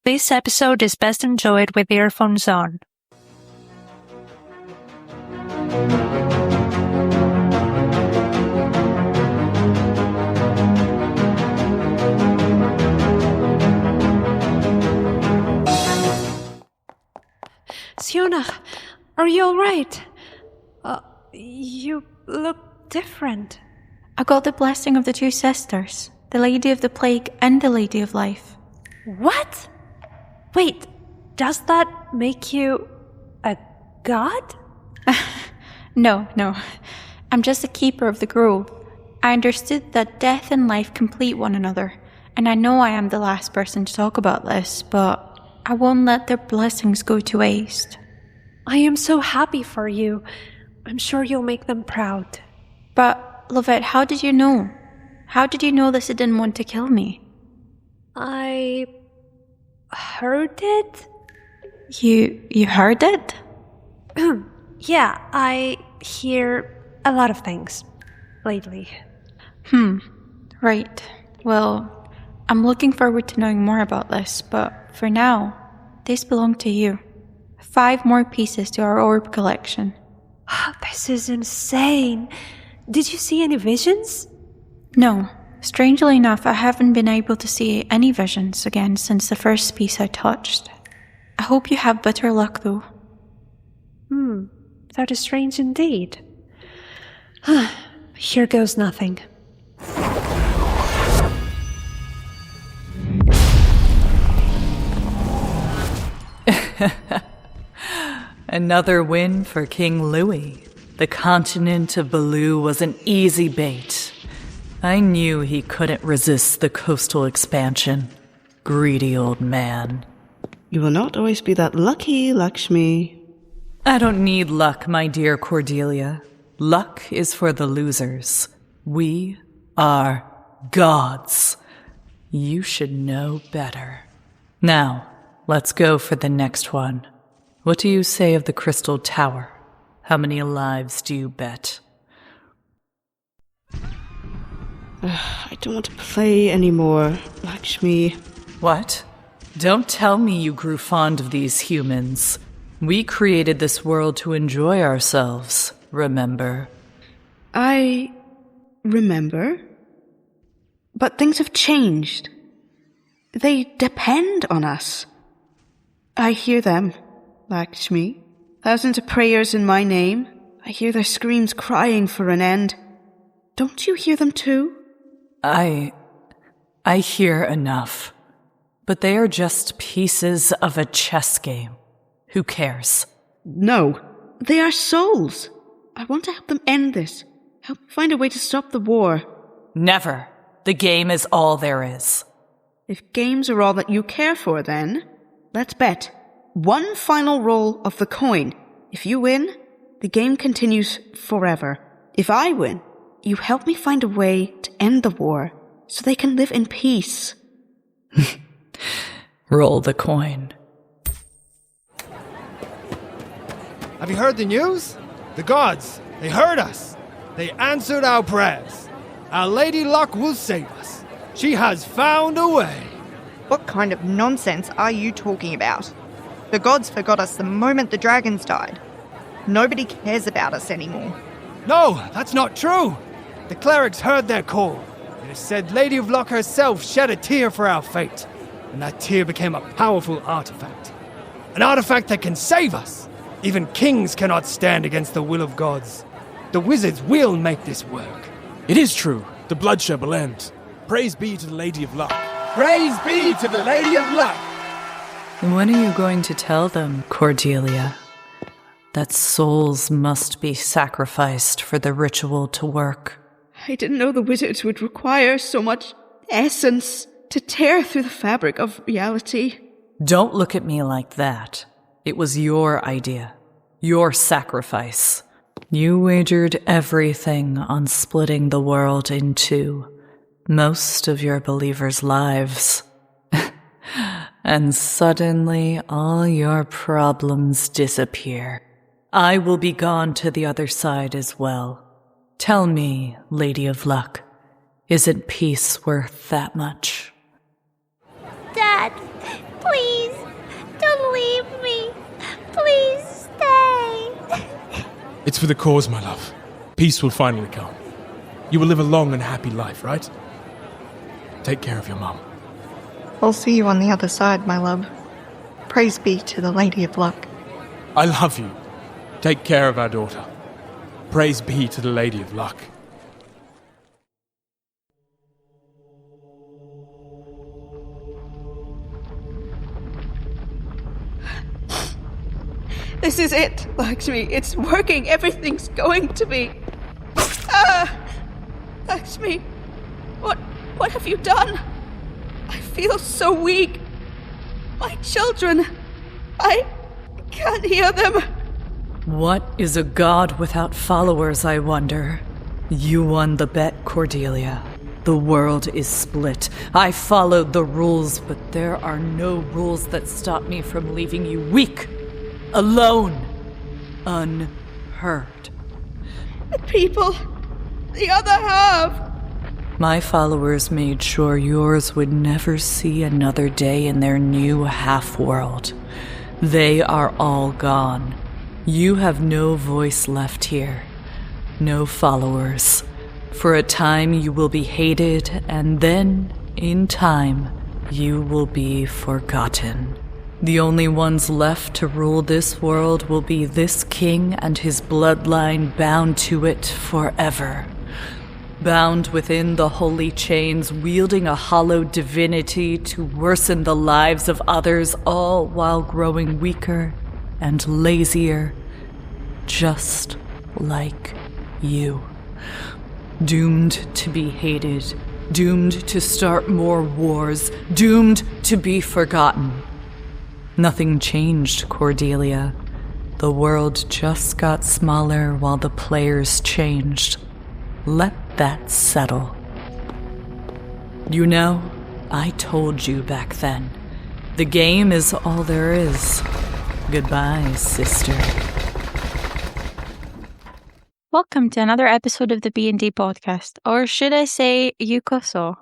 This episode is best enjoyed with earphones on. Sionnach, are you alright? You look different. I got the blessing of the two sisters, the Lady of the Plague and the Lady of Life. What? Wait, does that make you a god? No. I'm just a keeper of the grove. I understood that death and life complete one another, and I know I am the last person to talk about this, but I won't let their blessings go to waste. I am so happy for you. I'm sure you'll make them proud. But, Lovette, how did you know? How did you know this didn't want to kill me? I heard it? You heard it? Yeah, I hear a lot of things lately. Right. Well, I'm looking forward to knowing more about this, but for now, these belong to you. 5 more pieces to our orb collection. This is insane. Did you see any visions? No. Strangely enough, I haven't been able to see any visions again since the first piece I touched. I hope you have better luck, though. That is strange indeed. Here goes nothing. Another win for King Louis. The continent of Baloo was an easy bait. I knew he couldn't resist the coastal expansion. Greedy old man. You will not always be that lucky, Lakshmi. I don't need luck, my dear Cordelia. Luck is for the losers. We are gods. You should know better. Now, let's go for the next one. What do you say of the Crystal Tower? How many lives do you bet? I don't want to play anymore, Lakshmi. What? Don't tell me you grew fond of these humans. We created this world to enjoy ourselves, remember? I remember. But things have changed. They depend on us. I hear them, Lakshmi. Thousands of prayers in my name. I hear their screams crying for an end. Don't you hear them too? I hear enough. But they are just pieces of a chess game. Who cares? No, they are souls. I want to help them end this. Help find a way to stop the war. Never. The game is all there is. If games are all that you care for, then let's bet. 1 final roll of the coin. If you win, the game continues forever. If I win, you help me find a way to end the war so they can live in peace. Roll the coin. Have you heard the news? The gods, they heard us. They answered our prayers. Our Lady Luck will save us. She has found a way. What kind of nonsense are you talking about? The gods forgot us the moment the dragons died. Nobody cares about us anymore. No, that's not true. The clerics heard their call. It is said Lady of Luck herself shed a tear for our fate. And that tear became a powerful artifact. An artifact that can save us. Even kings cannot stand against the will of gods. The wizards will make this work. It is true. The bloodshed will end. Praise be to the Lady of Luck. Praise be to the Lady of Luck. When are you going to tell them, Cordelia? That souls must be sacrificed for the ritual to work. I didn't know the wizards would require so much essence to tear through the fabric of reality. Don't look at me like that. It was your idea. Your sacrifice. You wagered everything on splitting the world in 2. Most of your believers' lives. And suddenly all your problems disappear. I will be gone to the other side as well. Tell me, Lady of Luck, isn't peace worth that much? Dad, Please, don't leave me. Please stay. It's for the cause, my love. Peace will finally come. You will live a long and happy life, right? Take care of your mum. I'll see you on the other side, my love. Praise be to the Lady of Luck. I love you. Take care of our daughter. Praise be to the Lady of Luck. This is it, Lakshmi. It's working. Everything's going to be... Lakshmi, what have you done? I feel so weak. My children, I can't hear them. What is a god without followers, I wonder? You won the bet, Cordelia. The world is split. I followed the rules, but there are no rules that stop me from leaving you weak, alone, unheard. The people, the other half. My followers made sure yours would never see another day in their new half-world. They are all gone. You have no voice left here. No followers. For a time you will be hated, and then, in time, you will be forgotten. The only ones left to rule this world will be this king and his bloodline bound to it forever. Bound within the holy chains, wielding a hollow divinity to worsen the lives of others, all while growing weaker and lazier, just like you. Doomed to be hated, doomed to start more wars, doomed to be forgotten. Nothing changed, Cordelia. The world just got smaller while the players changed. Let that settle. You know, I told you back then. The game is all there is. Goodbye, sister. Welcome to another episode of the B&D podcast, or should I say, Yukoso.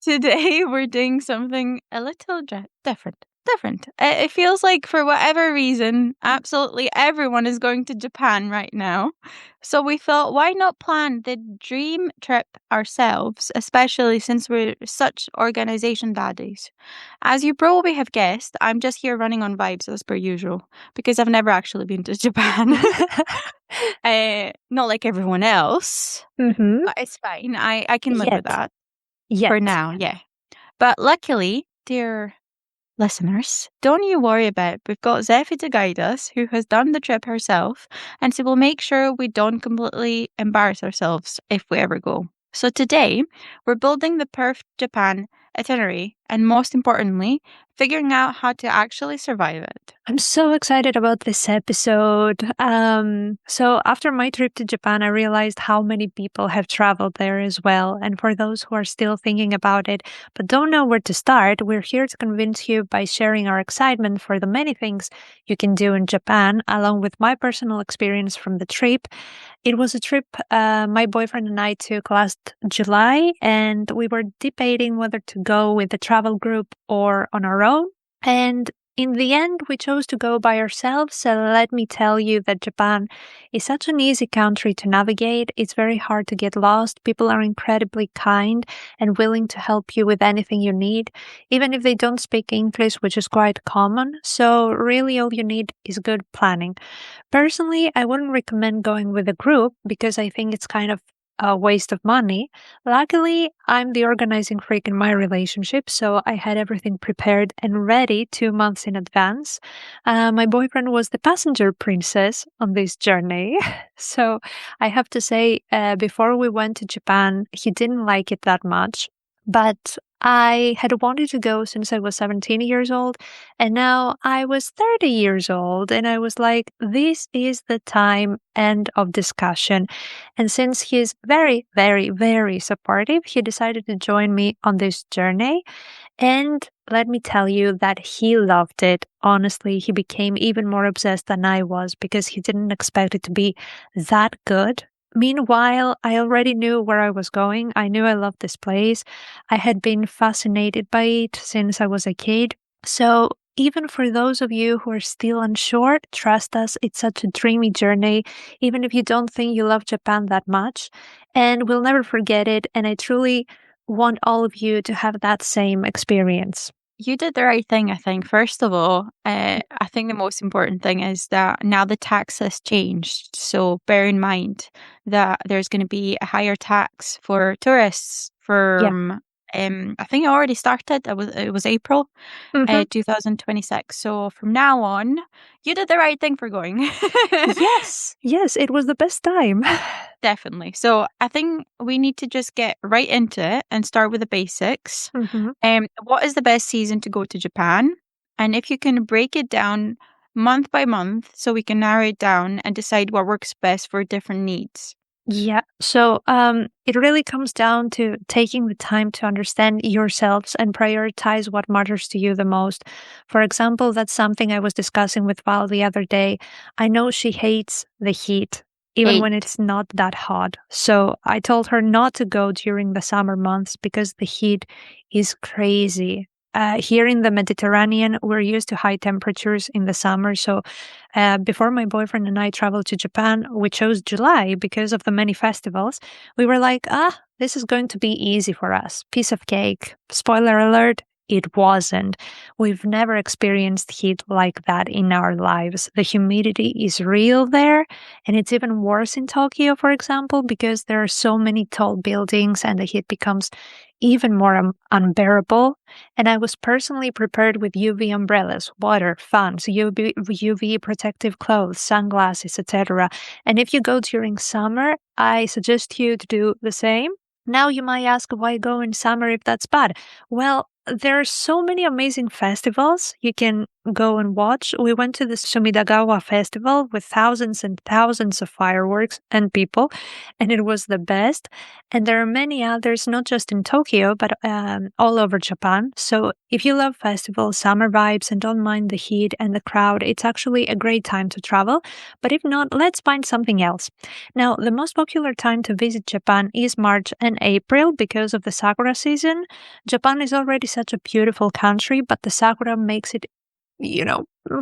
Today we're doing something a little different. It feels like for whatever reason, absolutely everyone is going to Japan right now. So we thought, why not plan the dream trip ourselves, especially since we're such organization daddies. As you probably have guessed, I'm just here running on vibes as per usual, because I've never actually been to Japan. Not like everyone else. Mm-hmm. But it's fine. I can live with that. Yes. For now, yeah. But luckily, dear listeners, don't you worry about it. We've got Zephy to guide us, who has done the trip herself, and she will make sure we don't completely embarrass ourselves if we ever go. So today, we're building the perfect Japan itinerary, and most importantly, figuring out how to actually survive it. I'm so excited about this episode. So after my trip to Japan, I realized how many people have traveled there as well. And for those who are still thinking about it, but don't know where to start, we're here to convince you by sharing our excitement for the many things you can do in Japan, along with my personal experience from the trip. It was a trip my boyfriend and I took last July, and we were debating whether to go with a travel group or on our own. And in the end, we chose to go by ourselves. So let me tell you that Japan is such an easy country to navigate. It's very hard to get lost. People are incredibly kind and willing to help you with anything you need, even if they don't speak English, which is quite common. So really all you need is good planning. Personally, I wouldn't recommend going with a group because I think it's kind of a waste of money. Luckily, I'm the organizing freak in my relationship, so I had everything prepared and ready 2 months in advance. My boyfriend was the passenger princess on this journey. So I have to say, before we went to Japan, he didn't like it that much. But I had wanted to go since I was 17 years old, and now I was 30 years old, and I was like, this is the time, end of discussion. And since he's very, very, very supportive, he decided to join me on this journey. And let me tell you that he loved it. Honestly, he became even more obsessed than I was because he didn't expect it to be that good. Meanwhile, I already knew where I was going. I knew I loved this place. I had been fascinated by it since I was a kid. So, even for those of you who are still unsure, trust us, it's such a dreamy journey, even if you don't think you love Japan that much. And we'll never forget it. And I truly want all of you to have that same experience. You did the right thing, I think. First of all, I think the most important thing is that now the tax has changed. So bear in mind that there's going to be a higher tax for tourists from, I think it already started. It was April 2026. So from now on, you did the right thing for going. Yes, it was the best time. Definitely. So I think we need to just get right into it and start with the basics. What is the best season to go to Japan? And if you can break it down month by month so we can narrow it down and decide what works best for different needs. Yeah. So it really comes down to taking the time to understand yourselves and prioritize what matters to you the most. For example, that's something I was discussing with Val the other day. I know she hates the heat, even when it's not that hot. So I told her not to go during the summer months because the heat is crazy. Here in the Mediterranean, we're used to high temperatures in the summer. So before my boyfriend and I traveled to Japan, we chose July because of the many festivals. We were like, this is going to be easy for us. Piece of cake. Spoiler alert, it wasn't. We've never experienced heat like that in our lives. The humidity is real there, and it's even worse in Tokyo, for example, because there are so many tall buildings and the heat becomes even more unbearable. And I was personally prepared with UV umbrellas, water, fans, UV protective clothes, sunglasses, etc. And if you go during summer, I suggest you to do the same. Now you might ask, why go in summer if that's bad? Well, there are so many amazing festivals you can go and watch. We went to the Sumidagawa festival with thousands and thousands of fireworks and people, and it was the best. And there are many others, not just in Tokyo, but all over Japan. So if you love festivals, summer vibes, and don't mind the heat and the crowd, it's actually a great time to travel. But if not, let's find something else. Now, the most popular time to visit Japan is March and April because of the sakura season. Japan is already such a beautiful country, but the sakura makes it,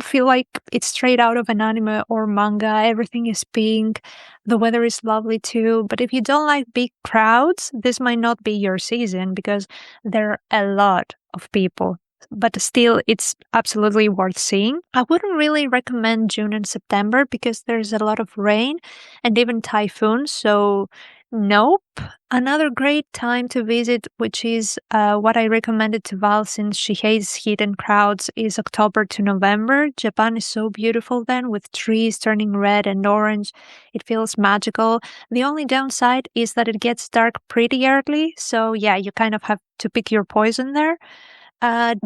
feel like it's straight out of an anime or manga. Everything is pink. The weather is lovely too. But if you don't like big crowds, this might not be your season because there are a lot of people. But still, it's absolutely worth seeing. I wouldn't really recommend June and September because there's a lot of rain and even typhoons. So nope. Another great time to visit, which is what I recommended to Val since she hates heat and crowds, is October to November. Japan is so beautiful then, with trees turning red and orange. It feels magical. The only downside is that it gets dark pretty early. So yeah, you kind of have to pick your poison there.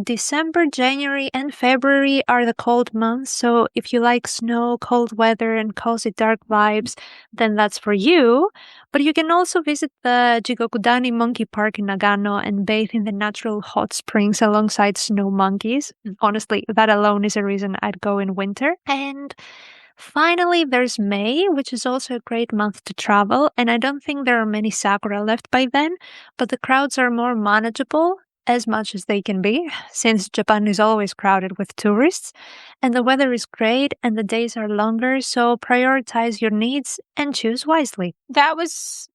December, January, and February are the cold months, so if you like snow, cold weather, and cozy dark vibes, then that's for you. But you can also visit the Jigokudani Monkey Park in Nagano and bathe in the natural hot springs alongside snow monkeys. Honestly, that alone is a reason I'd go in winter. And finally, there's May, which is also a great month to travel, and I don't think there are many sakura left by then, but the crowds are more manageable, as much as they can be, since Japan is always crowded with tourists, and the weather is great and the days are longer, so prioritize your needs and choose wisely. That was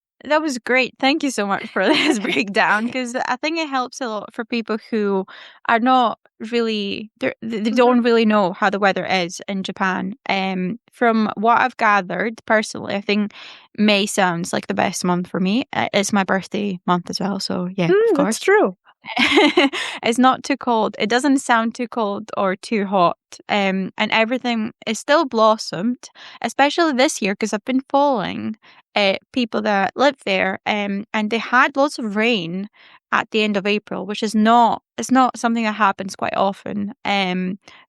great. Thank you so much for this breakdown, because I think it helps a lot for people who are not really, they don't really know how the weather is in Japan. From what I've gathered personally, I think May sounds like the best month for me. It's my birthday month as well, so yeah, of course. That's true. It's not too cold. It doesn't sound too cold or too hot. And everything is still blossomed, especially this year, because I've been following people that live there, and they had lots of rain at the end of April, which is it's not something that happens quite often.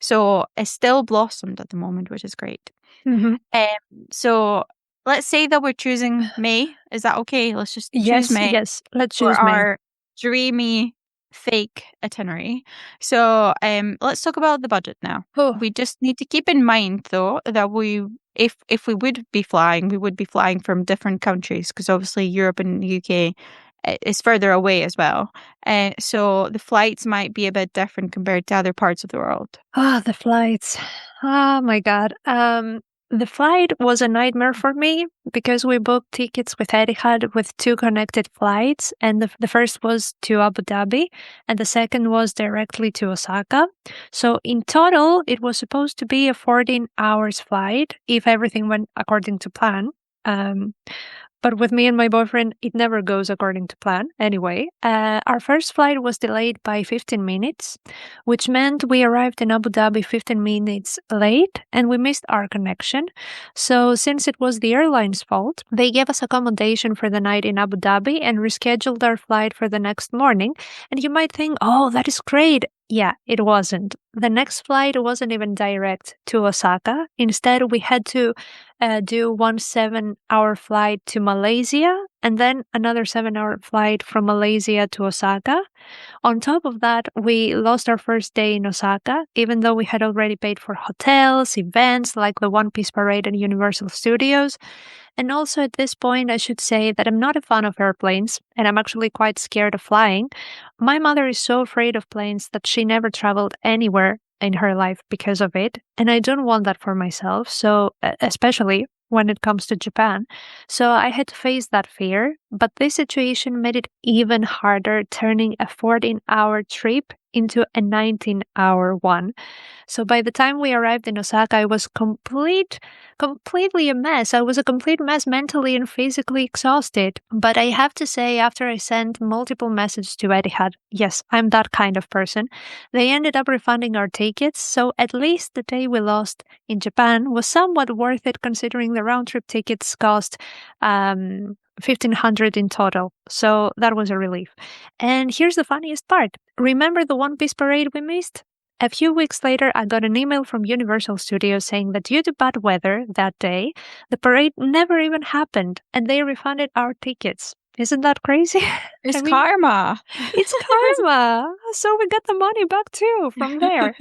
So it's still blossomed at the moment, which is great. So let's say that we're choosing May. Is that okay? Let's just choose May. Yes, let's choose for May. Our dreamy fake itinerary. So let's talk about the budget now. We just need to keep in mind though that we if we would be flying, we would be flying from different countries because obviously Europe and the UK is further away as well. So the flights might be a bit different compared to other parts of the world. Oh, the flights. Oh my God. The flight was a nightmare for me because we booked tickets with Etihad with 2 connected flights. And the first was to Abu Dhabi and the second was directly to Osaka. So in total, it was supposed to be a 14 hours flight if everything went according to plan. But with me and my boyfriend, it never goes according to plan. Anyway, our first flight was delayed by 15 minutes, which meant we arrived in Abu Dhabi 15 minutes late and we missed our connection. So since it was the airline's fault, they gave us accommodation for the night in Abu Dhabi and rescheduled our flight for the next morning. And you might think, oh, that is great. Yeah, it wasn't. The next flight wasn't even direct to Osaka. Instead, we had to do 1 7-hour flight to Malaysia and then another 7-hour flight from Malaysia to Osaka. On top of that, we lost our first day in Osaka, even though we had already paid for hotels, events like the One Piece Parade and Universal Studios. And also at this point, I should say that I'm not a fan of airplanes, and I'm actually quite scared of flying. My mother is so afraid of planes that she never traveled anywhere in her life because of it, and I don't want that for myself, so especially when it comes to Japan. So I had to face that fear, but this situation made it even harder, turning a 14-hour trip into a 19-hour one. So by the time we arrived in Osaka, I was completely a mess. I was a complete mess mentally and physically exhausted. But I have to say, after I sent multiple messages to Etihad, yes, I'm that kind of person, they ended up refunding our tickets. So at least the day we lost in Japan was somewhat worth it considering the round-trip tickets cost $1,500 in total. So that was a relief. And here's the funniest part. Remember the One Piece Parade we missed? A few weeks later, I got an email from Universal Studios saying that due to bad weather that day, the parade never even happened and they refunded our tickets. Isn't that crazy? It's karma. It's karma. So we got the money back too from there.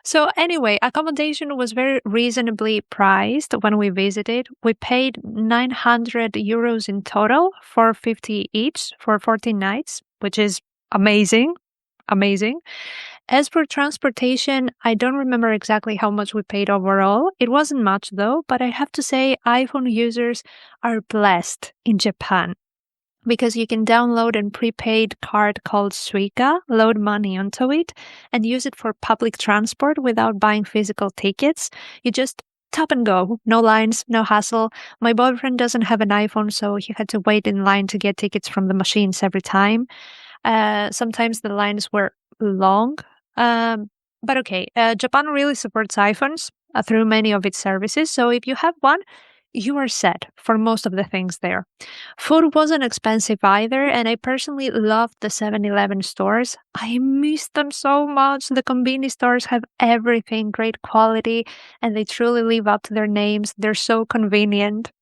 So anyway, accommodation was very reasonably priced when we visited. We paid 900 euros in total for 50 each for 14 nights, which is amazing. Amazing. As for transportation, I don't remember exactly how much we paid overall. It wasn't much though, but I have to say iPhone users are blessed in Japan because you can download a prepaid card called Suica, load money onto it, and use it for public transport without buying physical tickets. You just tap and go. No lines, no hassle. My boyfriend doesn't have an iPhone, so he had to wait in line to get tickets from the machines every time. Sometimes the lines were long. But okay, Japan really supports iPhones through many of its services. So if you have one, you are set for most of the things there. Food wasn't expensive either, and I personally loved the 7-Eleven stores. I miss them so much. The convenience stores have everything, great quality, and they truly live up to their names. They're so convenient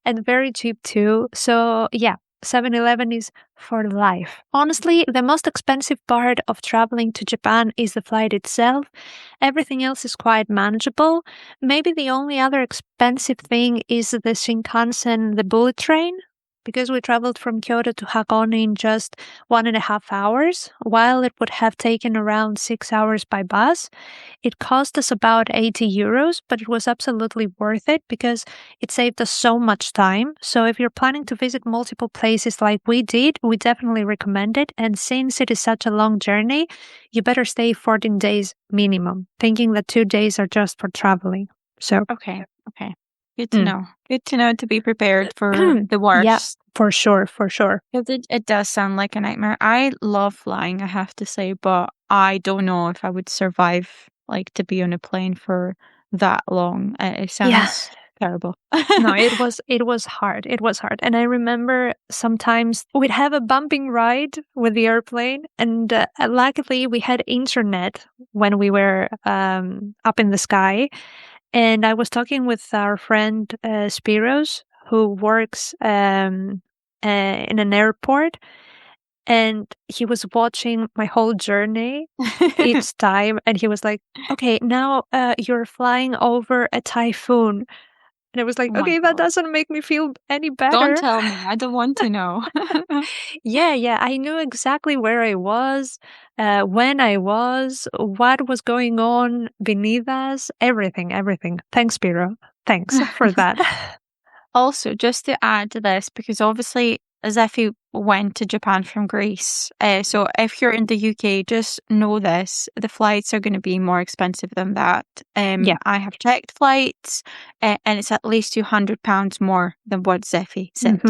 and very cheap too. So yeah, 7-Eleven is for life. Honestly, the most expensive part of traveling to Japan is the flight itself. Everything else is quite manageable. Maybe the only other expensive thing is the Shinkansen, the bullet train, because we traveled from Kyoto to Hakone in just 1.5 hours, while it would have taken around 6 hours by bus. It cost us about 80 euros, but it was absolutely worth it because it saved us so much time. So if you're planning to visit multiple places like we did, we definitely recommend it. And since it is such a long journey, you better stay 14 days minimum, thinking that 2 days are just for traveling. So Okay. Good to know. Good to know to be prepared for the worst. Yeah, for sure. Because it does sound like a nightmare. I love flying, I have to say, but I don't know if I would survive like to be on a plane for that long. It sounds terrible. No, it was hard. It was hard. And I remember sometimes we'd have a bumping ride with the airplane, and luckily we had internet when we were up in the sky. And I was talking with our friend Spiros, who works in an airport, and he was watching my whole journey each time, and he was like, okay, now you're flying over a typhoon. And I was like, Oh my okay, that God. doesn't make me feel any better. Don't tell me. I don't want to know. Yeah. I knew exactly where I was, when I was, what was going on beneath us, everything. Thanks, Spiro. Thanks for that. Also, just to add to this, because obviously Zephy went to Japan from Greece. So if you're in the UK, just know this. The flights are going to be more expensive than that. Yeah. I have checked flights, and it's at least £200 more than what Zephy said.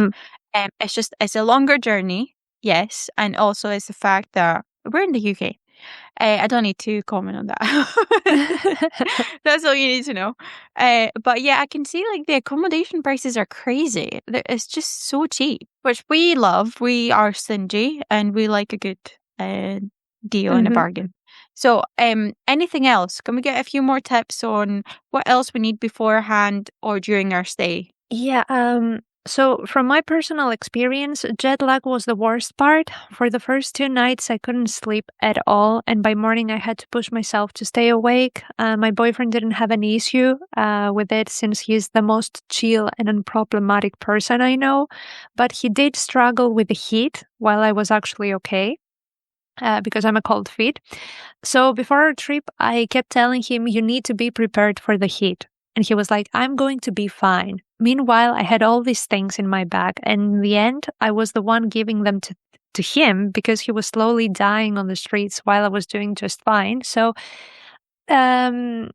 It's a longer journey, yes. And also it's the fact that we're in the UK. I don't need to comment on that. That's all you need to know. But yeah, I can see like the accommodation prices are crazy. It's just so cheap, which we love. We are stingy and we like a good deal and a bargain. So anything else? Can we get a few more tips on what else we need beforehand or during our stay? Yeah, so from my personal experience, jet lag was the worst part. For the first 2 nights, I couldn't sleep at all, and by morning, I had to push myself to stay awake. My boyfriend didn't have an issue with it since he's the most chill and unproblematic person I know, but he did struggle with the heat while I was actually okay. Because I'm a cold feet. So before our trip, I kept telling him, you need to be prepared for the heat. And he was like, I'm going to be fine. Meanwhile, I had all these things in my bag. And in the end, I was the one giving them to him because he was slowly dying on the streets while I was doing just fine. So I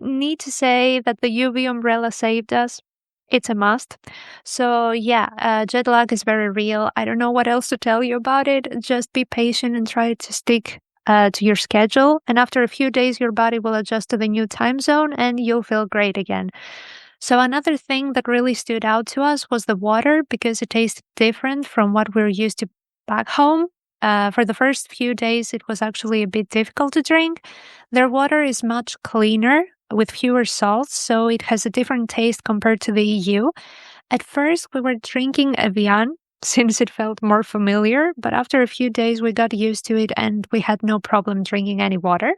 need to say that the UV umbrella saved us. It's a must. So yeah, jet lag is very real. I don't know what else to tell you about it. Just be patient and try to stick to your schedule. And after a few days, your body will adjust to the new time zone and you'll feel great again. So another thing that really stood out to us was the water because it tasted different from what we're used to back home. For the first few days, it was actually a bit difficult to drink. Their water is much cleaner with fewer salts, so it has a different taste compared to the EU. At first, we were drinking Evian since it felt more familiar, but after a few days, we got used to it and we had no problem drinking any water.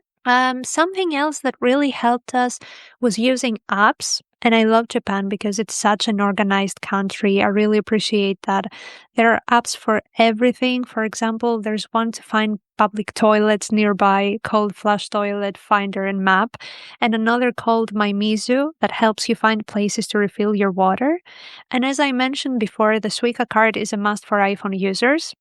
Something else that really helped us was using apps. And I love Japan because it's such an organized country. I really appreciate that. There are apps for everything. For example, there's one to find public toilets nearby called Flush Toilet Finder and Map, and another called MyMizu that helps you find places to refill your water. And as I mentioned before, the Suica card is a must for iPhone users.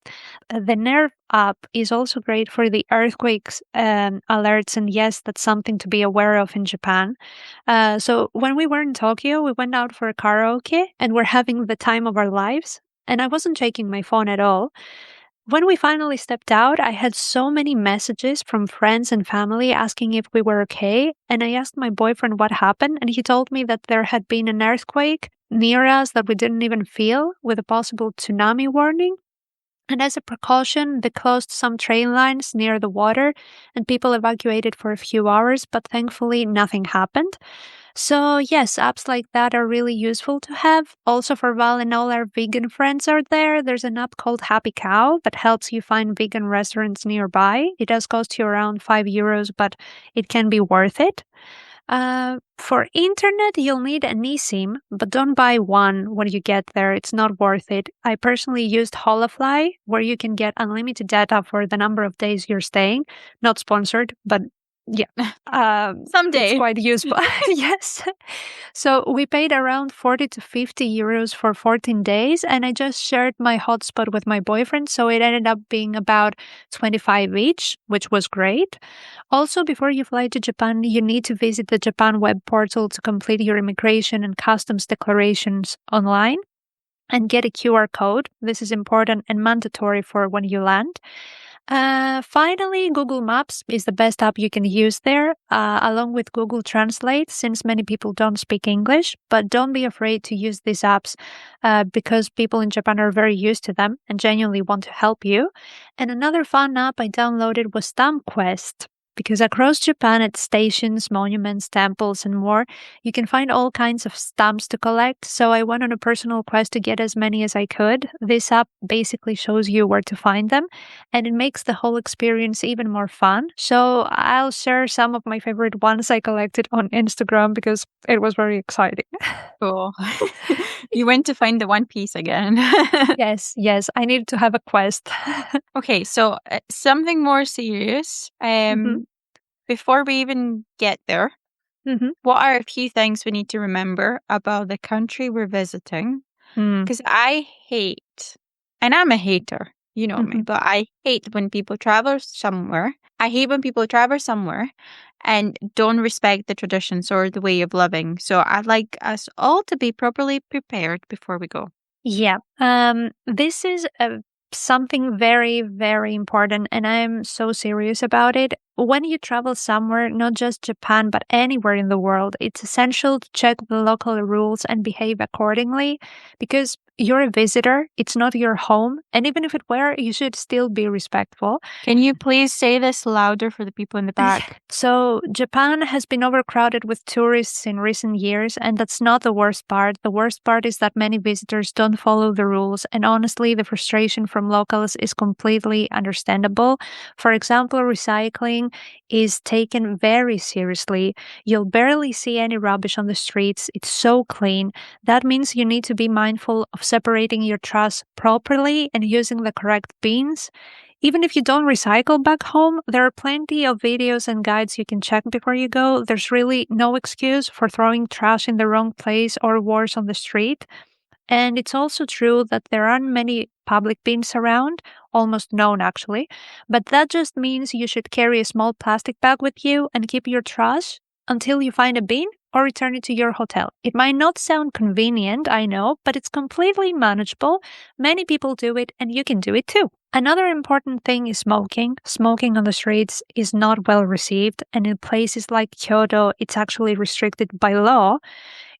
The Nerve app is also great for the earthquakes alerts, and yes, that's something to be aware of in Japan. So when we were in Tokyo, we went out for a karaoke and we're having the time of our lives. And I wasn't checking my phone at all. When we finally stepped out, I had so many messages from friends and family asking if we were okay. And I asked my boyfriend what happened, and he told me that there had been an earthquake near us that we didn't even feel, with a possible tsunami warning. And as a precaution, they closed some train lines near the water and people evacuated for a few hours, but thankfully nothing happened. So yes, apps like that are really useful to have. Also for Val and all our vegan friends out there, there's an app called Happy Cow that helps you find vegan restaurants nearby. It does cost you around €5, but it can be worth it. For internet, you'll need an eSIM, but don't buy one when you get there. It's not worth it. I personally used Holafly, where you can get unlimited data for the number of days you're staying. Not sponsored, but yeah. Someday. It's quite useful. Yes. So we paid around 40 to 50 euros for 14 days, and I just shared my hotspot with my boyfriend, so it ended up being about 25 each, which was great. Also, before you fly to Japan, you need to visit the Japan web portal to complete your immigration and customs declarations online and get a QR code. This is important and mandatory for when you land. Finally, Google Maps is the best app you can use there, along with Google Translate, since many people don't speak English. But don't be afraid to use these apps because people in Japan are very used to them and genuinely want to help you. And another fun app I downloaded was StampQuest. because across Japan at stations, monuments, temples, and more, you can find all kinds of stamps to collect. So I went on a personal quest to get as many as I could. This app basically shows you where to find them, and it makes the whole experience even more fun. So I'll share some of my favorite ones I collected on Instagram because it was very exciting. Cool. You went to find the One Piece again. Yes, I need to have a quest. Okay, so something more serious. Before we even get there, what are a few things we need to remember about the country we're visiting? Because I hate, and I'm a hater, you know me, but I hate when people travel somewhere. I hate when people travel somewhere and don't respect the traditions or the way of living. So I'd like us all to be properly prepared before we go. Yeah, this is something very, very important, and I'm so serious about it. When you travel somewhere, not just Japan, but anywhere in the world, it's essential to check the local rules and behave accordingly because you're a visitor, it's not your home, and even if it were, you should still be respectful. Can you please say this louder for the people in the back? So, Japan has been overcrowded with tourists in recent years, and that's not the worst part. The worst part is that many visitors don't follow the rules, and honestly, the frustration from locals is completely understandable. For example, recycling is taken very seriously. You'll barely see any rubbish on the streets. It's so clean. That means you need to be mindful of separating your trash properly and using the correct bins. Even if you don't recycle back home, there are plenty of videos and guides you can check before you go. There's really no excuse for throwing trash in the wrong place or worse on the street. And it's also true that there aren't many public bins around, almost none actually, but that just means you should carry a small plastic bag with you and keep your trash until you find a bin or return it to your hotel. It might not sound convenient, I know, but it's completely manageable. Many people do it and you can do it too. Another important thing is smoking. Smoking on the streets is not well received, and in places like Kyoto, it's actually restricted by law.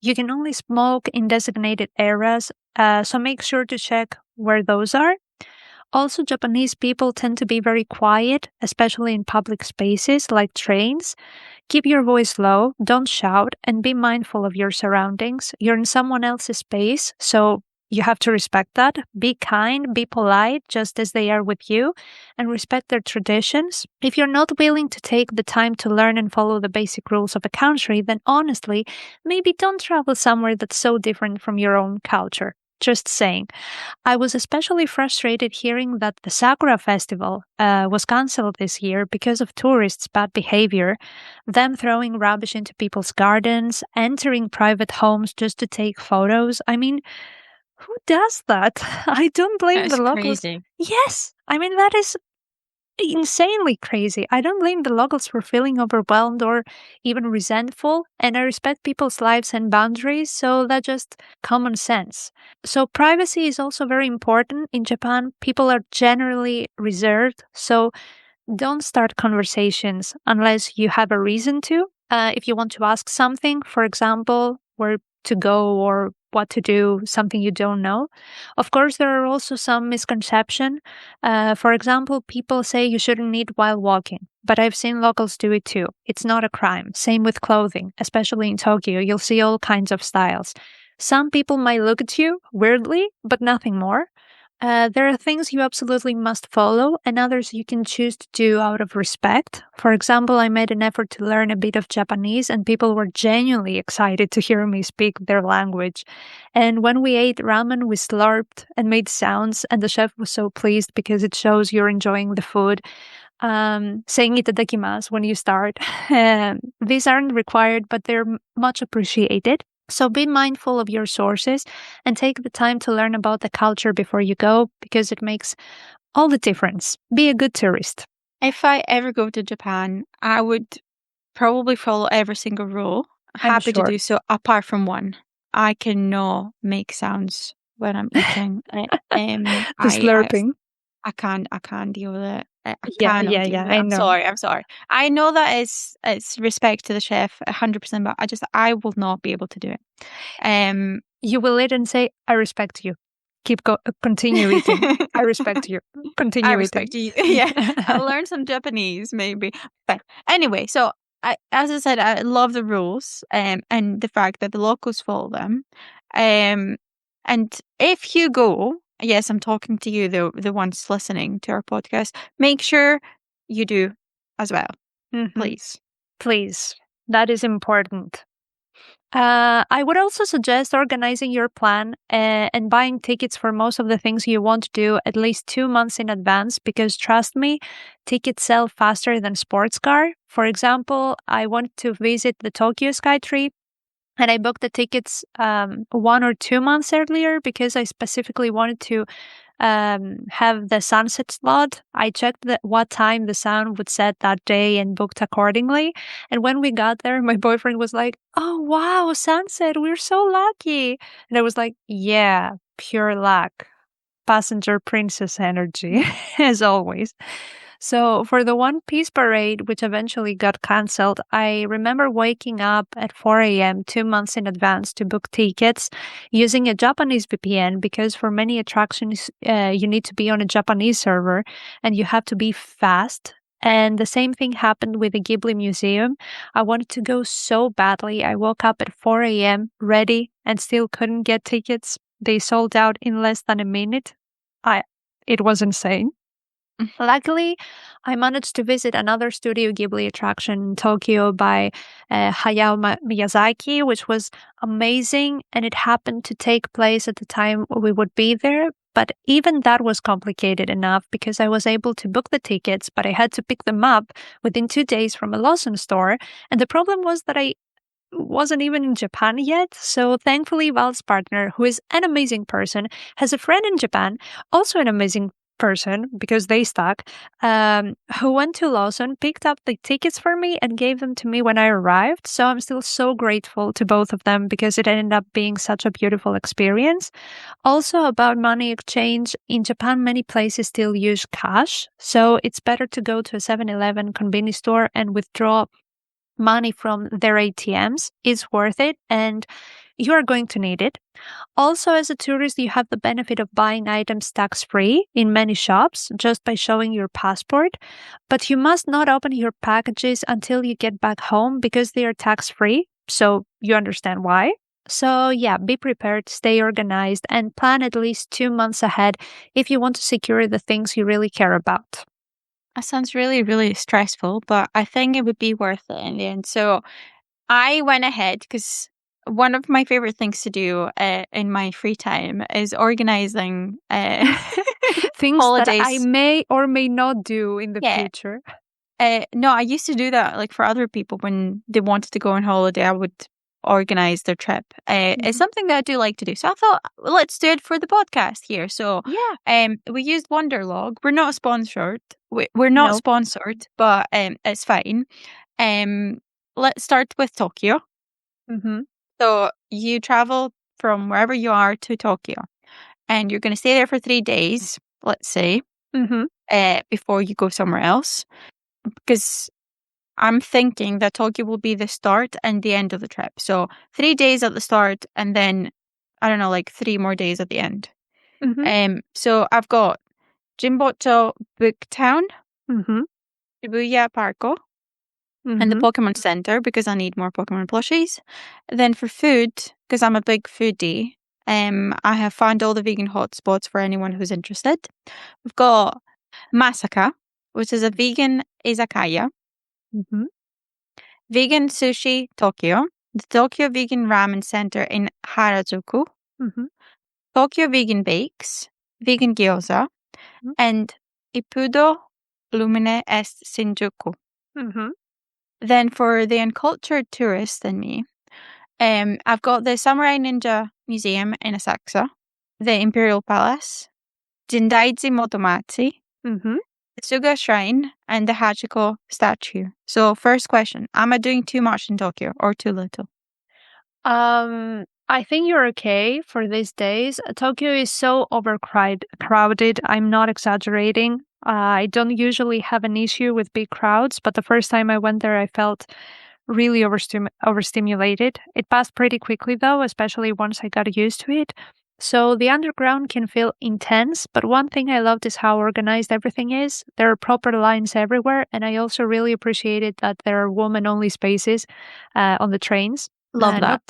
You can only smoke in designated areas, so make sure to check where those are. Also, Japanese people tend to be very quiet, especially in public spaces like trains. Keep your voice low, don't shout, and be mindful of your surroundings. You're in someone else's space, so you have to respect that. Be kind, be polite, just as they are with you, and respect their traditions. If you're not willing to take the time to learn and follow the basic rules of a country, then honestly, maybe don't travel somewhere that's so different from your own culture. Just saying. I was especially frustrated hearing that the Sakura Festival was cancelled this year because of tourists' bad behavior, them throwing rubbish into people's gardens, entering private homes just to take photos. I mean, who does that? I don't blame the locals. Crazy. Yes, I mean, that is insanely crazy. I don't blame the locals for feeling overwhelmed or even resentful, and I respect people's lives and boundaries, so that's just common sense. So privacy is also very important. In Japan, people are generally reserved, so don't start conversations unless you have a reason to. If you want to ask something, for example, where to go or what to do, something you don't know. Of course, there are also some misconceptions. For example, people say you shouldn't eat while walking, but I've seen locals do it too. It's not a crime. Same with clothing, especially in Tokyo. You'll see all kinds of styles. Some people might look at you weirdly, but nothing more. There are things you absolutely must follow and others you can choose to do out of respect. For example, I made an effort to learn a bit of Japanese and people were genuinely excited to hear me speak their language. And when we ate ramen, we slurped and made sounds, and the chef was so pleased because it shows you're enjoying the food. Saying itadakimasu when you start. These aren't required, but they're much appreciated. So be mindful of your sources and take the time to learn about the culture before you go because it makes all the difference. Be a good tourist. If I ever go to Japan, I would probably follow every single rule. Happy to do so, apart from one. I cannot make sounds when I'm eating. The slurping. I can't deal with it. I know. I'm sorry. I know that it's respect to the chef 100%, but I will not be able to do it. You will eat and say, I respect you. Continue eating. I respect you. Continue I eating. respect you. Yeah, I'll learn some Japanese maybe. But anyway, so as I said, I love the rules and the fact that the locals follow them. And if you go, yes, I'm talking to you, the ones listening to our podcast. Make sure you do as well, please. Please, that is important. I would also suggest organizing your plan and buying tickets for most of the things you want to do at least 2 months in advance, because trust me, tickets sell faster than sports car. For example, I wanted to visit the Tokyo Sky Tree, and I booked the tickets 1 or 2 months earlier because I specifically wanted to have the sunset slot. I checked what time the sun would set that day and booked accordingly. And when we got there, my boyfriend was like, "Oh, wow, sunset. We're so lucky." And I was like, "Yeah, pure luck. Passenger princess energy," as always. So for the One Piece parade, which eventually got cancelled, I remember waking up at 4 a.m. 2 months in advance to book tickets using a Japanese VPN, because for many attractions, you need to be on a Japanese server and you have to be fast. And the same thing happened with the Ghibli Museum. I wanted to go so badly. I woke up at 4 a.m. ready and still couldn't get tickets. They sold out in less than a minute. It was insane. Luckily, I managed to visit another Studio Ghibli attraction in Tokyo by Hayao Miyazaki, which was amazing, and it happened to take place at the time we would be there. But even that was complicated enough because I was able to book the tickets, but I had to pick them up within 2 days from a Lawson store. And the problem was that I wasn't even in Japan yet. So thankfully, Val's partner, who is an amazing person, has a friend in Japan, also an amazing person because they stuck, who went to Lawson, picked up the tickets for me and gave them to me when I arrived. So I'm still so grateful to both of them because it ended up being such a beautiful experience. Also, about money exchange, in Japan many places still use cash, so it's better to go to a 7-Eleven convenience store and withdraw money from their ATMs. Is worth it, and you are going to need it. Also, as a tourist, you have the benefit of buying items tax-free in many shops just by showing your passport, but you must not open your packages until you get back home because they are tax-free, so you understand why. So yeah, be prepared, stay organized, and plan at least 2 months ahead if you want to secure the things you really care about. That sounds really, really stressful, but I think it would be worth it in the end. So I went ahead because one of my favorite things to do in my free time is organizing things holidays that I may or may not do in the future. No, I used to do that like for other people when they wanted to go on holiday. I would organize their trip. It's something that I do like to do. So I thought, well, let's do it for the podcast here. So we used Wonderlog. We're not sponsored. We're not sponsored, but it's fine. Let's start with Tokyo. So you travel from wherever you are to Tokyo, and you're going to stay there for 3 days, let's say, before you go somewhere else, because I'm thinking that Tokyo will be the start and the end of the trip. So 3 days at the start, and then, I don't know, like 3 more days at the end. So I've got Jimbocho Booktown, Shibuya Parko, and the Pokemon Center because I need more Pokemon plushies. Then for food, because I'm a big foodie, I have found all the vegan hotspots for anyone who's interested. We've got Masaka, which is a vegan izakaya. Vegan Sushi Tokyo, the Tokyo Vegan Ramen Center in Harajuku, Tokyo Vegan Bakes, Vegan Gyoza, and Ippudo Lumine Est Shinjuku. Then for the uncultured tourist in me, I've got the Samurai Ninja Museum in Asakusa, the Imperial Palace, Jindaiji Motomachi, the Suga Shrine, and the Hachiko statue. So first question, am I doing too much in Tokyo or too little? I think you're okay for these days. Tokyo is so overcrowded. I'm not exaggerating. I don't usually have an issue with big crowds, but the first time I went there, I felt really overstimulated. It passed pretty quickly though, especially once I got used to it. So the underground can feel intense, but one thing I loved is how organized everything is. There are proper lines everywhere, and I also really appreciated that there are woman-only spaces on the trains. Love that.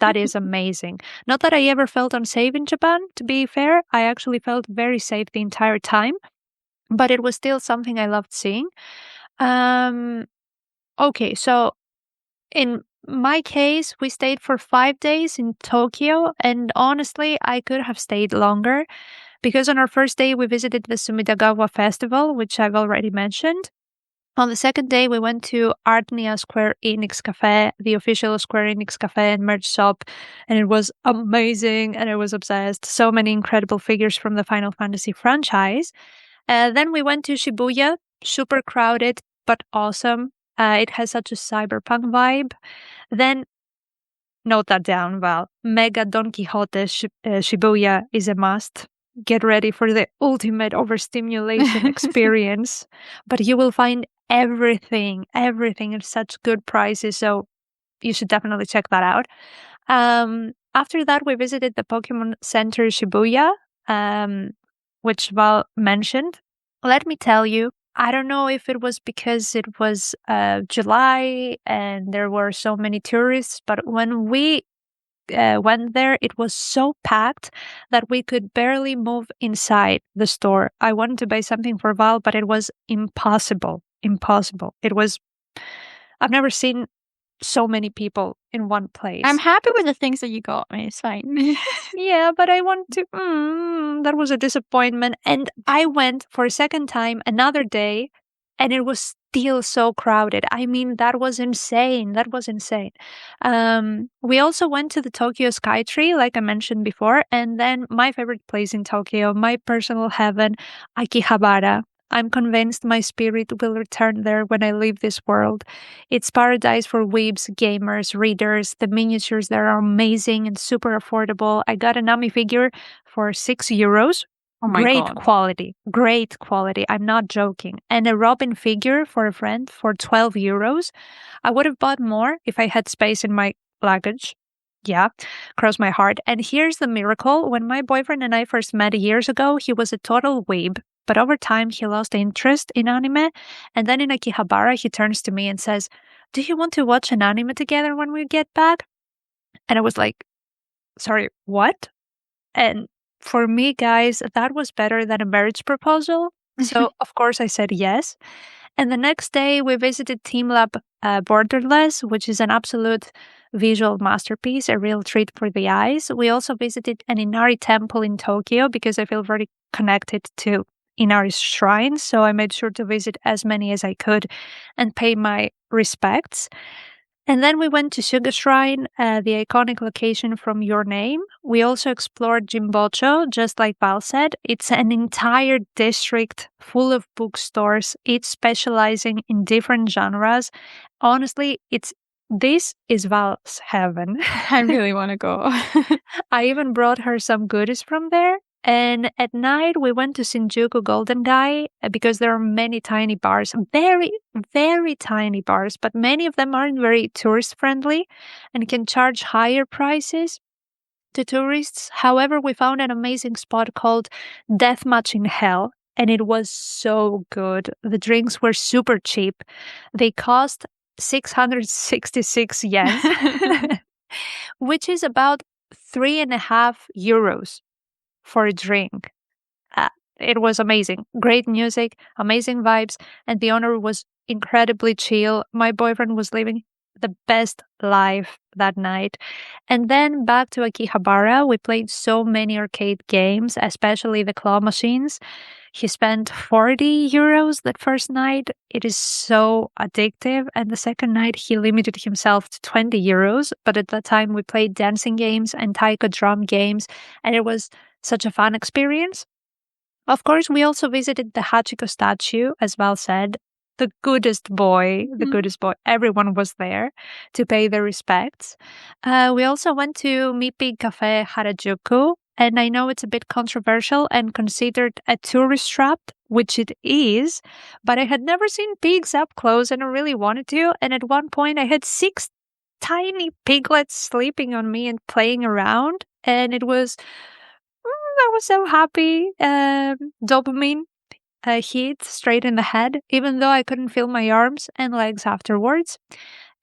That is amazing. Not that I ever felt unsafe in Japan, to be fair. I actually felt very safe the entire time, but it was still something I loved seeing. Okay, so in my case, we stayed for 5 days in Tokyo, and honestly, I could have stayed longer because on our first day, we visited the Sumidagawa Festival, which I've already mentioned. On the second day, we went to Artnia Square Enix Cafe, the official Square Enix Cafe and merch shop, and it was amazing, and I was obsessed. So many incredible figures from the Final Fantasy franchise. Then we went to Shibuya, super crowded, but awesome. It has such a cyberpunk vibe. Then, note that down, Val. Mega Don Quixote Shibuya is a must. Get ready for the ultimate overstimulation experience. But you will find everything at such good prices, so you should definitely check that out. After that, we visited the Pokemon Center Shibuya, which Val mentioned. Let me tell you, I don't know if it was because it was July and there were so many tourists, but when we went there, it was so packed that we could barely move inside the store. I wanted to buy something for Val, but it was impossible. I've never seen so many people in one place. I'm happy with the things that you got me. It's fine. Yeah, but I want to... that was a disappointment. And I went for a second time another day, and it was still so crowded. I mean, that was insane. We also went to the Tokyo Skytree, like I mentioned before, and then my favorite place in Tokyo, my personal heaven, Akihabara. I'm convinced my spirit will return there when I leave this world. It's paradise for weebs, gamers, readers. The miniatures there are amazing and super affordable. I got a Nami figure for €6. Oh my God. Great quality. I'm not joking. And a Robin figure for a friend for €12. I would have bought more if I had space in my luggage. Yeah, cross my heart. And here's the miracle. When my boyfriend and I first met years ago, he was a total weeb. But over time, he lost interest in anime. And then in Akihabara, he turns to me and says, "Do you want to watch an anime together when we get back?" And I was like, "Sorry, what?" And for me, guys, that was better than a marriage proposal. So, of course, I said yes. And the next day, we visited Team Lab Borderless, which is an absolute visual masterpiece, a real treat for the eyes. We also visited an Inari temple in Tokyo because I feel very connected to Inari's shrine, so I made sure to visit as many as I could and pay my respects. And then we went to Suga Shrine, the iconic location from Your Name. We also explored Jimbocho, just like Val said. It's an entire district full of bookstores, each specializing in different genres. Honestly, this is Val's heaven. I really want to go. I even brought her some goodies from there. And at night, we went to Shinjuku Golden Gai because there are many tiny bars, very, very tiny bars, but many of them aren't very tourist-friendly and can charge higher prices to tourists. However, we found an amazing spot called Deathmatch in Hell, and it was so good. The drinks were super cheap. They cost 666 yen, which is about €3.50 for a drink. It was amazing. Great music, amazing vibes, and the owner was incredibly chill. My boyfriend was living the best life that night. And then back to Akihabara, we played so many arcade games, especially the claw machines. He spent €40 that first night. It is so addictive. And the second night, he limited himself to €20. But at that time, we played dancing games and taiko drum games, and it was such a fun experience. Of course, we also visited the Hachiko statue, as Val said. The goodest boy. Everyone was there to pay their respects. We also went to Mippig Cafe Harajuku, and I know it's a bit controversial and considered a tourist trap, which it is, but I had never seen pigs up close and I really wanted to. And at one point, I had 6 tiny piglets sleeping on me and playing around, and it was I was so happy. Dopamine hit straight in the head, even though I couldn't feel my arms and legs afterwards.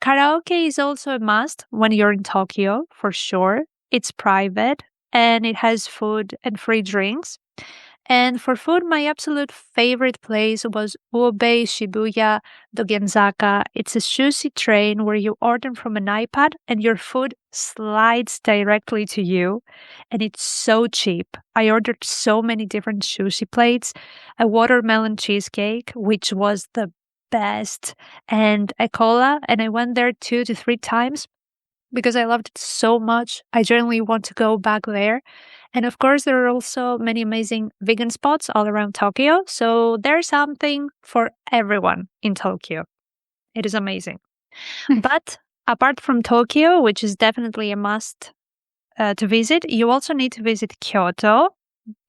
Karaoke is also a must when you're in Tokyo, for sure. It's private and it has food and free drinks. And for food, my absolute favorite place was Uobe Shibuya Dogenzaka. It's a sushi train where you order from an iPad and your food slides directly to you. And it's so cheap. I ordered so many different sushi plates, a watermelon cheesecake, which was the best, and a cola. And I went there 2 to 3 times because I loved it so much. I generally want to go back there. And of course, there are also many amazing vegan spots all around Tokyo. So there's something for everyone in Tokyo. It is amazing. But apart from Tokyo, which is definitely a must to visit, you also need to visit Kyoto.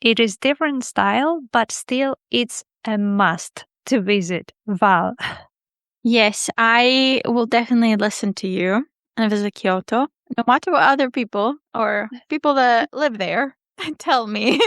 It is different style, but still it's a must to visit. Val. Yes, I will definitely listen to you and visit Kyoto, no matter what other people or people that live there tell me.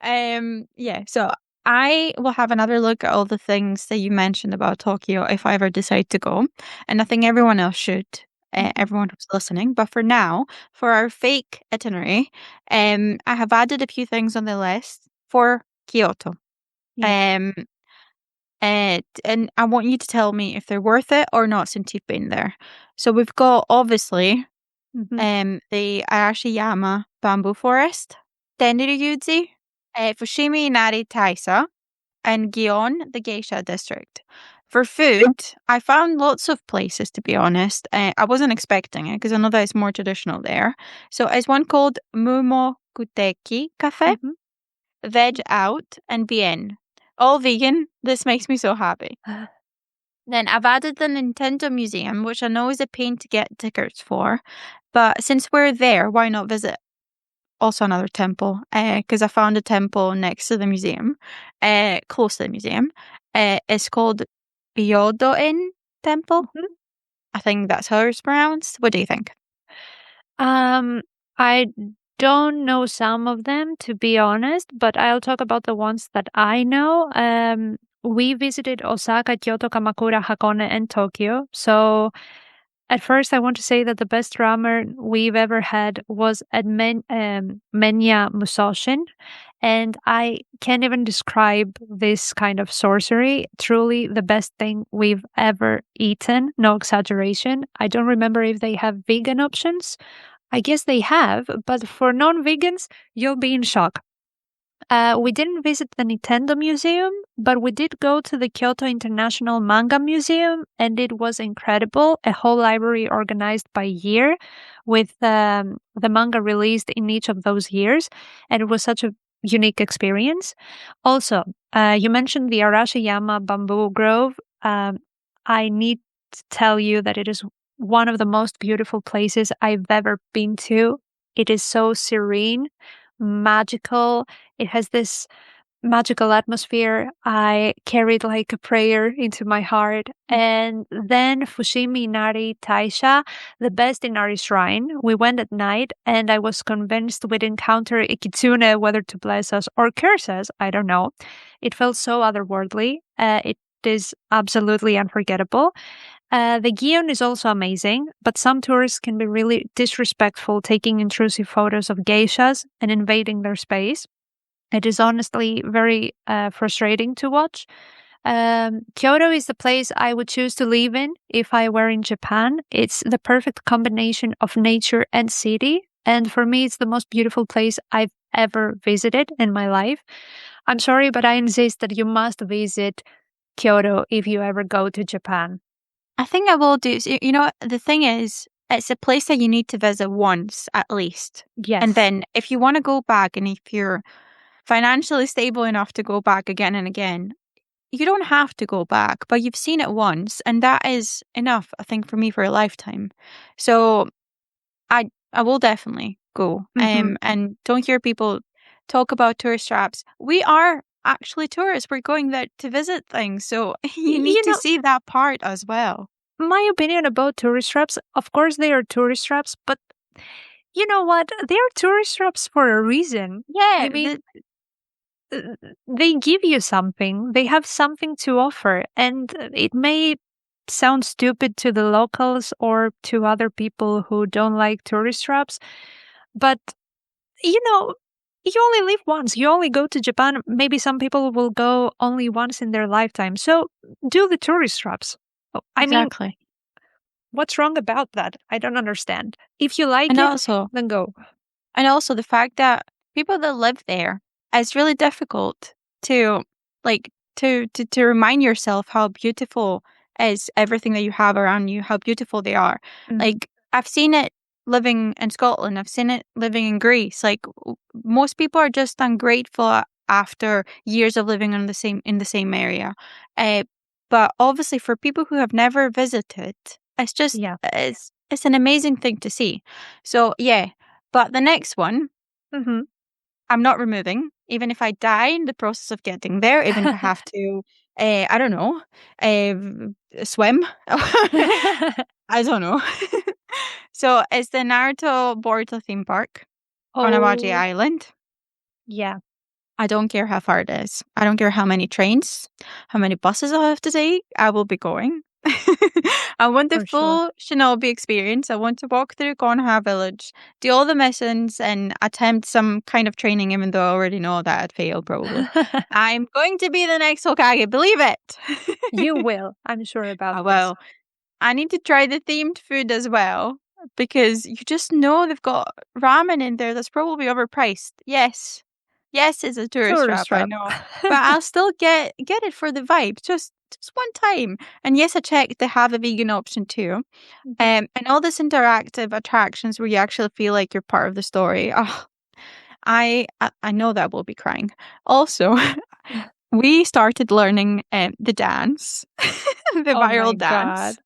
So I will have another look at all the things that you mentioned about Tokyo if I ever decide to go. And I think everyone else should, everyone who's listening. But for now, for our fake itinerary, I have added a few things on the list for Kyoto. Yeah. And I want you to tell me if they're worth it or not since you've been there. So we've got, obviously, the Arashiyama bamboo forest, Tenryuji, Fushimi Inari Taisa, and Gion, the geisha district. For food, I found lots of places, to be honest. I wasn't expecting it because I know that it's more traditional there. So there's one called Mumokuteki Cafe, Veg Out, and Bien. All vegan. This makes me so happy. Then I've added the Nintendo Museum, which I know is a pain to get tickets for. But since we're there, why not visit also another temple? Because I found a temple next to the museum, close to the museum. It's called Byodo-in Temple. I think that's how it's pronounced. What do you think? I don't know some of them, to be honest, but I'll talk about the ones that I know. We visited Osaka, Kyoto, Kamakura, Hakone, and Tokyo. So at first, I want to say that the best ramen we've ever had was at Menya Musoshin. And I can't even describe this kind of sorcery. Truly the best thing we've ever eaten. No exaggeration. I don't remember if they have vegan options. I guess they have, but for non-vegans, you'll be in shock. We didn't visit the Nintendo Museum, but we did go to the Kyoto International Manga Museum, and it was incredible. A whole library organized by year with the manga released in each of those years, and it was such a unique experience. Also, you mentioned the Arashiyama Bamboo Grove. I need to tell you that it is one of the most beautiful places I've ever been to. It is so serene, magical. It has this magical atmosphere. I carried like a prayer into my heart. And then Fushimi Inari Taisha, the best Inari shrine. We went at night and I was convinced we'd encounter a kitsune, whether to bless us or curse us. I don't know. It felt so otherworldly. It is absolutely unforgettable. The Gion is also amazing, but some tourists can be really disrespectful, taking intrusive photos of geishas and invading their space. It is honestly very frustrating to watch. Kyoto is the place I would choose to live in if I were in Japan. It's the perfect combination of nature and city, and for me, it's the most beautiful place I've ever visited in my life. I'm sorry, but I insist that you must visit Kyoto if you ever go to Japan. I think I will do. You know, the thing is, it's a place that you need to visit once at least. Yes. And then if you want to go back and if you're financially stable enough to go back again and again, you don't have to go back, but you've seen it once. And that is enough, I think, for me for a lifetime. So I will definitely go. And don't hear people talk about tourist traps. We are actually tourists. We're going there to visit things, so you need to see that part as well. My opinion about tourist traps, of course they are tourist traps, but You know what? They're tourist traps for a reason. Yeah, I mean, they give you something. They have something to offer. And it may sound stupid to the locals or to other people who don't like tourist traps, but you know, you only live once. You only go to Japan. Maybe some people will go only once in their lifetime. So do the tourist traps. I mean, exactly. what's wrong about that? I don't understand. If you like And it, also, then go. And also the fact that people that live there, it's really difficult to like to remind yourself how beautiful is everything that you have around you, how beautiful they are. Mhm. Like I've seen it living in Scotland, I've seen it living in Greece. Like most people are just ungrateful after years of living in the same area. But obviously for people who have never visited, it's just Yeah. it's an amazing thing to see. So yeah. But the next one, Hmm. I'm not removing, even if I die in the process of getting there, even if I have to, I don't know, swim. I don't know. So it's the Naruto Boruto theme park on Awaji Oh, Island. yeah, I don't care how far it is. I don't care how many trains, how many buses I have to take. I will be going. I want the for sure. full Shinobi experience. I want to walk through Konoha village, do all the missions, and attempt some kind of training, even though I already know that I'd fail probably. I'm going to be the next Hokage, believe it. You will. I'm sure about I this. will. I need to try the themed food as well, because you just know they've got ramen in there that's probably overpriced. Yes. Yes, it's a tourist Tourist trap, I trap. know. But I'll still get it for the vibe, just one time. And yes, I checked they have a vegan option too. Mhm. And all this interactive attractions where you actually feel like you're part of the story. Oh, I know that we'll be crying. Also, we started learning the dance, the Oh my viral God. dance.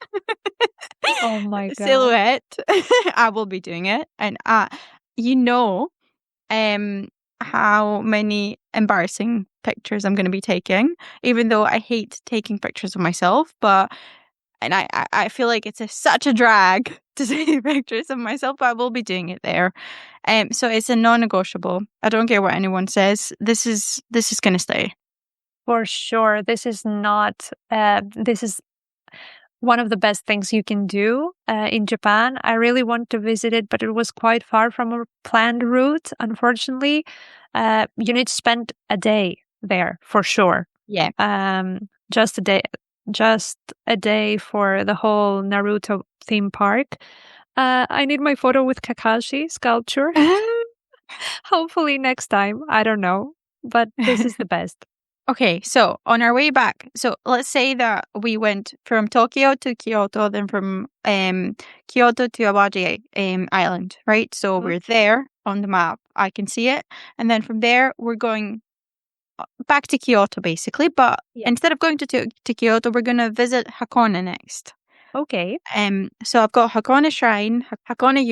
Oh my God. Silhouette. I will be doing it. And you know how many embarrassing pictures I'm going to be taking, even though I hate taking pictures of myself, and I feel like it's such a drag to take pictures of myself, but I will be doing it there. So it's a non-negotiable. I don't care what anyone says. This is going to stay. For sure. This is not, this is one of the best things you can do in Japan. I really want to visit it, but it was quite far from a planned route. Unfortunately, you need to spend a day there for sure. Yeah. Just a day for the whole Naruto theme park. I need my photo with Kakashi sculpture. Hopefully next time. I don't know, but this is the best. Okay, so on our way back, so let's say that we went from Tokyo to Kyoto, then from Kyoto to Awaji Island, right? So we're there on the map. I can see it. And then from there, we're going back to Kyoto, basically. But instead of going to Kyoto, we're going to visit Hakone next. Okay. So I've got Hakone Shrine, Hakone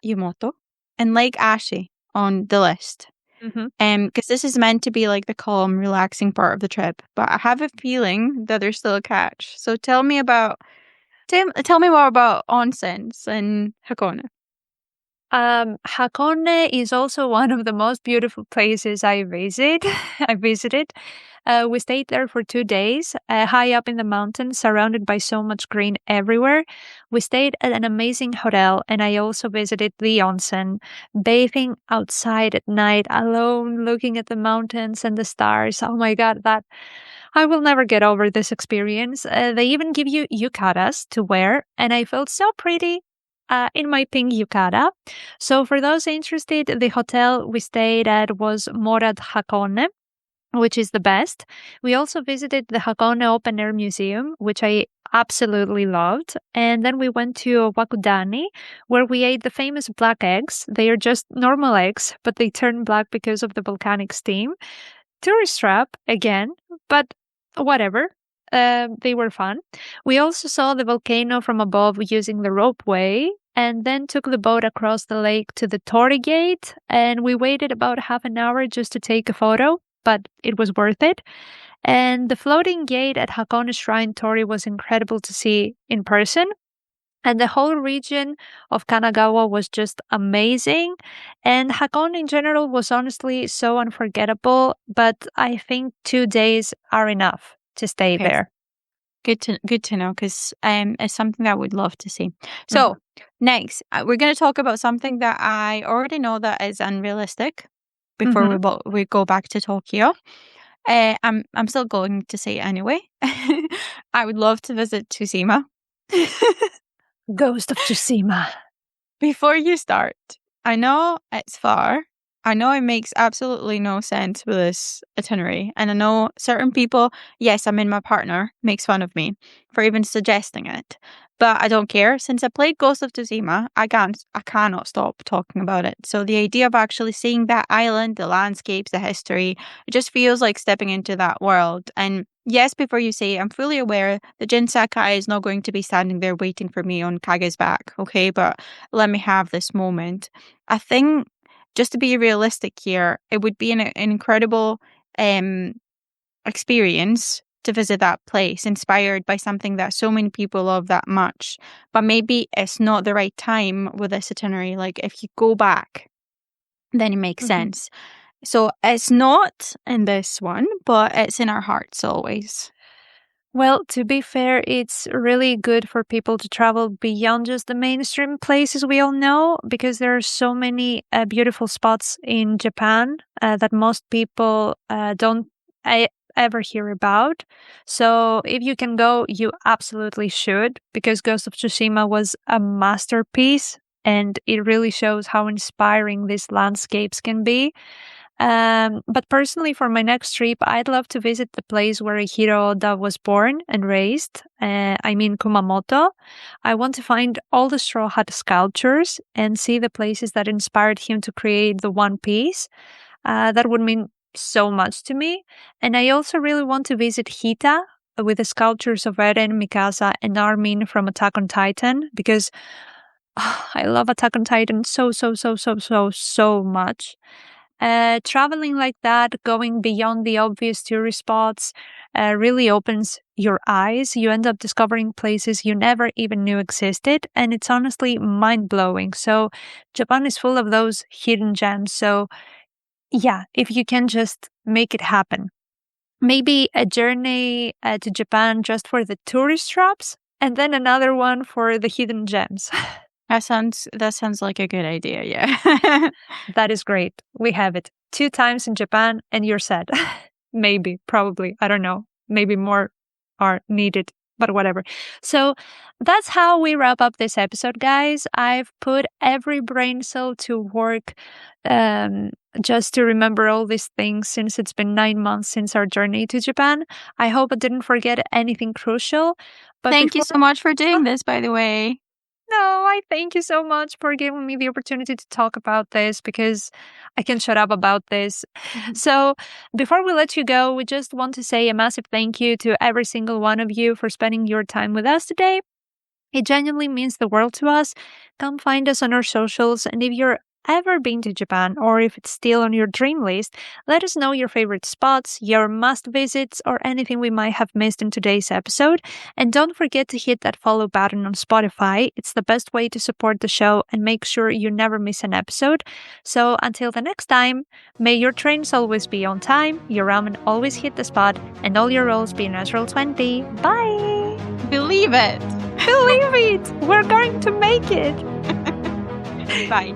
Yumoto, and Lake Ashi on the list. Because this is meant to be like the calm, relaxing part of the trip, but I have a feeling that there's still a catch. So tell me more about onsens in Hakone. Hakone is also one of the most beautiful places I visited. We stayed there for 2 days, high up in the mountains, surrounded by so much green everywhere. We stayed at an amazing hotel, and I also visited the onsen, bathing outside at night, alone, looking at the mountains and the stars. Oh my God, I will never get over this experience. They even give you yukatas to wear, and I felt so pretty in my pink yukata. So for those interested, the hotel we stayed at was Morad Hakone, which is the best. We also visited the Hakone Open Air Museum, which I absolutely loved. And then we went to Wakudani, where we ate the famous black eggs. They are just normal eggs, but they turn black because of the volcanic steam. Tourist trap, again, but whatever. They were fun. We also saw the volcano from above using the ropeway, and then took the boat across the lake to the Torii Gate, and we waited about half an hour just to take a photo, but it was worth it. And the floating gate at Hakone Shrine Torii was incredible to see in person. And the whole region of Kanagawa was just amazing. And Hakone in general was honestly so unforgettable. But I think 2 days are enough to stay there. Good to know, because it's something that I would love to see. So next, we're going to talk about something that I already know that is unrealistic before we go back to Tokyo. I'm still going to say it anyway. I would love to visit Tsushima. Ghost of Tsushima. Before you start, I know it's far. I know it makes absolutely no sense with this itinerary. And I know certain people, yes, I mean my partner, makes fun of me for even suggesting it. But I don't care. Since I played Ghost of Tsushima, I cannot stop talking about it. So the idea of actually seeing that island, the landscapes, the history, it just feels like stepping into that world. And yes, before you say it, I'm fully aware that Jin Sakai is not going to be standing there waiting for me on Kage's back, okay? But let me have this moment. I think, just to be realistic here, it would be an incredible experience to visit that place, inspired by something that so many people love that much. But maybe it's not the right time with this itinerary. Like, if you go back, then it makes sense. So it's not in this one, but it's in our hearts always. Well, to be fair, it's really good for people to travel beyond just the mainstream places we all know, because there are so many beautiful spots in Japan that most people don't ever hear about. So if you can go, you absolutely should, because Ghost of Tsushima was a masterpiece and it really shows how inspiring these landscapes can be. But personally, for my next trip, I'd love to visit the place where Hiro Oda was born and raised. I mean, Kumamoto. I want to find all the Straw Hat sculptures and see the places that inspired him to create the One Piece. That would mean so much to me. And I also really want to visit Hita with the sculptures of Eren, Mikasa, and Armin from Attack on Titan, because I love Attack on Titan so much. Traveling like that, going beyond the obvious tourist spots, really opens your eyes. You end up discovering places you never even knew existed, and it's honestly mind-blowing. So Japan is full of those hidden gems. So yeah, if you can just make it happen. Maybe a journey to Japan just for the tourist traps, and then another one for the hidden gems. That sounds like a good idea, yeah. That is great. We have it 2 times in Japan and you're set. Maybe, probably, I don't know. Maybe more are needed, but whatever. So that's how we wrap up this episode, guys. I've put every brain cell to work just to remember all these things, since it's been 9 months since our journey to Japan. I hope I didn't forget anything crucial. But Thank you so much for doing this, by the way. No, I thank you so much for giving me the opportunity to talk about this, because I can shut up about this. So before we let you go, we just want to say a massive thank you to every single one of you for spending your time with us today. It genuinely means the world to us. Come find us on our socials, and if you're ever been to Japan, or if it's still on your dream list, let us know your favorite spots, your must visits, or anything we might have missed in today's episode. And don't forget to hit that follow button on Spotify. It's the best way to support the show and make sure you never miss an episode. So until the next time, may your trains always be on time, your ramen always hit the spot, and all your rolls be natural 20. Bye! Believe it! Believe it! We're going to make it! Bye.